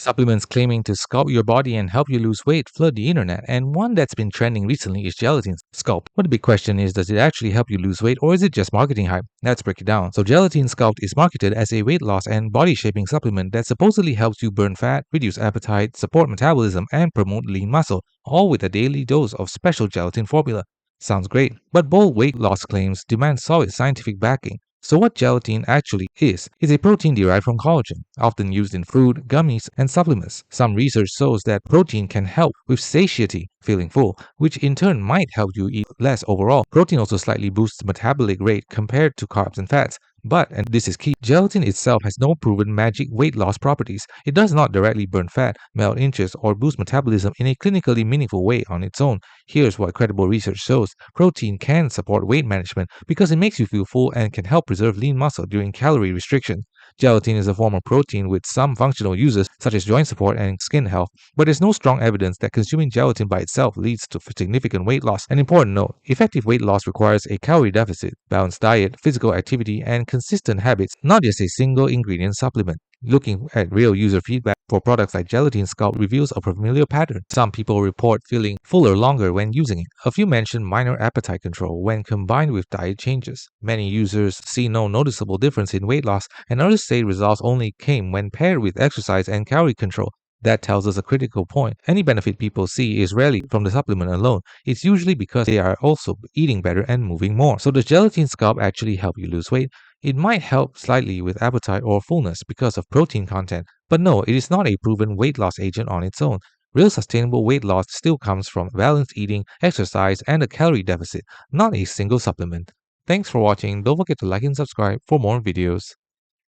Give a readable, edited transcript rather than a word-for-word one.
Supplements claiming to sculpt your body and help you lose weight flood the internet, and one that's been trending recently is Gelatine Sculpt. But the big question is, does it actually help you lose weight or is it just marketing hype? Let's break it down. So Gelatine Sculpt is marketed as a weight loss and body shaping supplement that supposedly helps you burn fat, reduce appetite, support metabolism, and promote lean muscle, all with a daily dose of special gelatin formula. Sounds great, but bold weight loss claims demand solid scientific backing. So what gelatin actually is a protein derived from collagen, often used in food, gummies, and supplements. Some research shows that protein can help with satiety, feeling full, which in turn might help you eat less overall. Protein also slightly boosts metabolic rate compared to carbs and fats. But, and this is key, gelatin itself has no proven magic weight loss properties. It does not directly burn fat, melt inches, or boost metabolism in a clinically meaningful way on its own. Here's what credible research shows. Protein can support weight management because it makes you feel full and can help preserve lean muscle during calorie restriction. Gelatin is a form of protein with some functional uses such as joint support and skin health, but there's no strong evidence that consuming gelatin by itself leads to significant weight loss. An important note, effective weight loss requires a calorie deficit, balanced diet, physical activity, and consistent habits, not just a single ingredient supplement. Looking at real user feedback for products like Gelatine Sculpt reveals a familiar pattern. Some people report feeling fuller longer when using it. A few mention minor appetite control when combined with diet changes. Many users see no noticeable difference in weight loss, and others say results only came when paired with exercise and calorie control. That tells us a critical point. Any benefit people see is rarely from the supplement alone. It's usually because they are also eating better and moving more. So does Gelatine Sculpt actually help you lose weight? It might help slightly with appetite or fullness because of protein content, but no, it is not a proven weight loss agent on its own. Real sustainable weight loss still comes from balanced eating, exercise, and a calorie deficit, not a single supplement. Thanks for watching. Don't forget to like and subscribe for more videos.